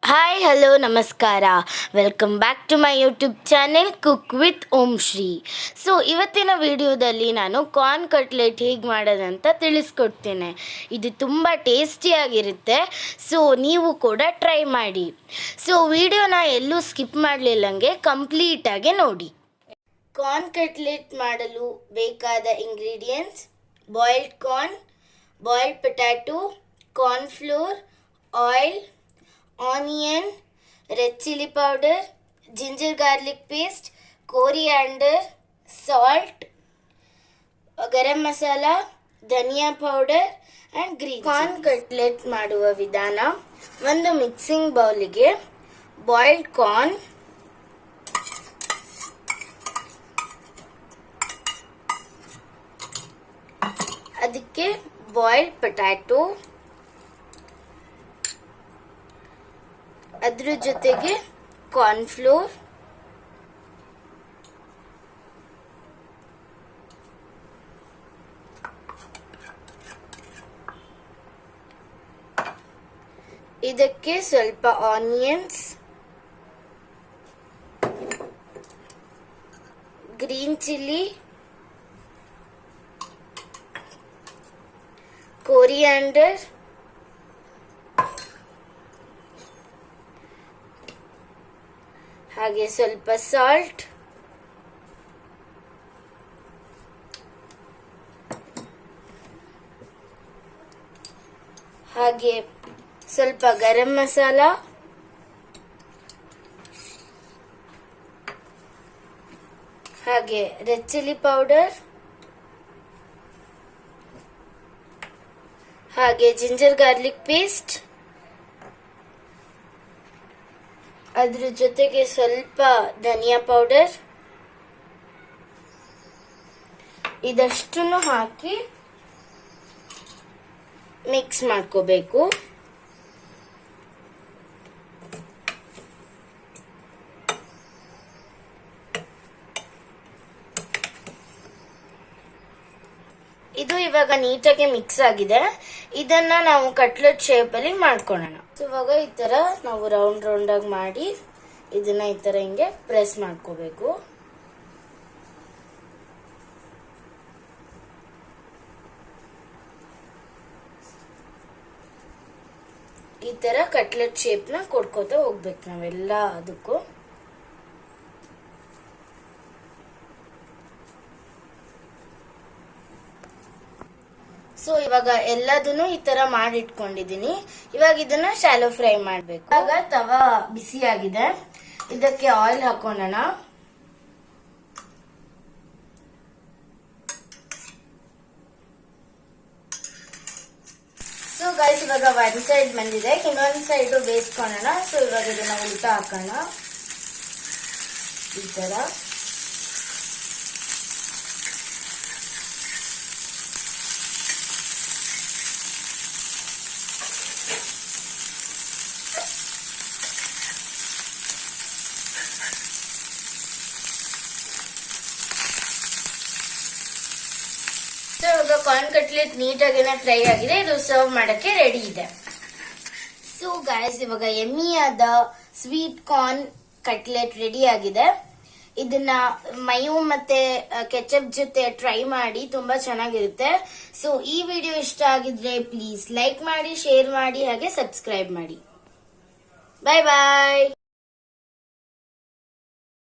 Hi hello ನಮಸ್ಕಾರ. Welcome back to my YouTube channel cook with Om Shri. So ಇವತ್ತಿನ ವಿಡಿಯೋದಲ್ಲಿ ನಾನು ಕಾರ್ನ್ ಕಟ್ಲೆಟ್ ಹೇಗೆ ಮಾಡೋದಂತ ತಿಳಿಸ್ಕೊಡ್ತೇನೆ. ಇದು ತುಂಬ ಟೇಸ್ಟಿಯಾಗಿರುತ್ತೆ. ಸೊ ನೀವು ಕೂಡ ಟ್ರೈ ಮಾಡಿ. ಸೊ ವಿಡಿಯೋನ ಎಲ್ಲೂ ಸ್ಕಿಪ್ ಮಾಡಲಿಲ್ಲಂಗೆ ಕಂಪ್ಲೀಟಾಗಿ ನೋಡಿ. ಕಾರ್ನ್ ಕಟ್ಲೆಟ್ ಮಾಡಲು ಬೇಕಾದ ingredients: boiled corn, boiled potato, cornflour, oil, onion, red chili powder, ginger garlic paste, coriander, salt, garam masala, dhaniya powder and green. Corn cutlet ಮಾಡುವ ವಿಧಾನ: ಒಂದು ಮಿಕ್ಸಿಂಗ್ ಬೌಲಿಗೆ ಬಾಯ್ಲ್ಡ್ ಕಾರ್ನ್, ಅದಕ್ಕೆ ಬಾಯ್ಲ್ಡ್ ಪೊಟ್ಯಾಟೊ, ಅದ್ರ ಜೊತೆಗೆ cornflour, ಇದಕ್ಕೆ ಸ್ವಲ್ಪ ಆನಿಯನ್ಸ್, ಗ್ರೀನ್ ಚಿಲ್ಲಿ, ಕೋರಿಯಾಂಡರ್, ಹಾಗೆ ಸ್ವಲ್ಪ ಸಾಲ್ಟ್, ಹಾಗೆ ಸ್ವಲ್ಪ ಗರಂ ಮಸಾಲ, ಹಾಗೆ ರೆಡ್ ಚಿಲ್ಲಿ ಪೌಡರ್, ಹಾಗೆ ಜಿಂಜರ್ ಗಾರ್ಲಿಕ್ ಪೇಸ್ಟ್, ಅದ್ರ ಜೊತೆಗೆ ಸ್ವಲ್ಪ ಧನಿಯಾ ಪೌಡರ್, ಇದಷ್ಟನ್ನು ಹಾಕಿ ಮಿಕ್ಸ್ ಮಾಡ್ಕೋಬೇಕು. ಇದು ಇವಾಗ ನೀಟಾಗಿ ಮಿಕ್ಸ್ ಆಗಿದೆ. ಇದನ್ನ ನಾವು ಕಟ್ಲೆಟ್ ಶೇಪ್ ಅಲ್ಲಿ ಮಾಡ್ಕೊಳ್ಳೋಣ. ಇವಾಗ ಈ ತರ ನಾವು ರೌಂಡ್ ರೌಂಡ್ ಆಗಿ ಮಾಡಿ ಇದನ್ನ ಈ ತರ ಹಿಂಗೆ ಪ್ರೆಸ್ ಮಾಡ್ಕೋಬೇಕು. ಈ ತರ ಕಟ್ಲೆಟ್ ಶೇಪ್ ನ ಕೊಡ್ಕೋತಾ ಹೋಗ್ಬೇಕು ನಾವೆಲ್ಲ ಅದಕ್ಕೂ. ಸೊ ಇವಾಗ ಎಲ್ಲದನ್ನು ಈ ತರ ಮಾಡಿಟ್ಕೊಂಡಿದೀನಿ. ಇವಾಗ ಇದನ್ನ ಶಾಲೋ ಫ್ರೈ ಮಾಡ್ಬೇಕು. ಇವಾಗ ತವಾ ಬಿಸಿ ಆಗಿದೆ, ಇದಕ್ಕೆ ಆಯಿಲ್ ಹಾಕೋಣ. ಸೊ ಗೈಸ್, ಇವಾಗ ಒಂದ್ ಸೈಡ್ ಬಂದಿದೆ, ಇನ್ನೊಂದ್ ಸೈಡ್ ಬೇಯಿಸ್ಕೊಳ್ಳೋಣ. ಸೊ ಇವಾಗ ಇದನ್ನ ಉಲ್ಟಾ ಹಾಕೋಣ ಈ ತರ. ಇವಾಗ ಕಾರ್ನ್ ಕಟ್ಲೆಟ್ ನೀಟಾಗಿನೇ ಫ್ರೈ ಆಗಿದೆ. ಇದು ಸರ್ವ್ ಮಾಡಕ್ಕೆ ರೆಡಿ ಇದೆ. ಸೊ ಗೈಸ್, ಇವಾಗ ಯಮ್ಮಿಯಾದ ಸ್ವೀಟ್ ಕಾರ್ನ್ ಕಟ್ಲೆಟ್ ರೆಡಿ ಆಗಿದೆ. ಇದನ್ನ ಮಯೋ ಮತ್ತೆ ಕೆಚಪ್ ಜೊತೆ ಟ್ರೈ ಮಾಡಿ, ತುಂಬಾ ಚೆನ್ನಾಗಿರುತ್ತೆ. ಸೊ ಈ ವಿಡಿಯೋ ಇಷ್ಟ ಆಗಿದ್ರೆ ಪ್ಲೀಸ್ ಲೈಕ್ ಮಾಡಿ, ಶೇರ್ ಮಾಡಿ, ಹಾಗೆ ಸಬ್ಸ್ಕ್ರೈಬ್ ಮಾಡಿ. ಬಾಯ್ ಬಾಯ್.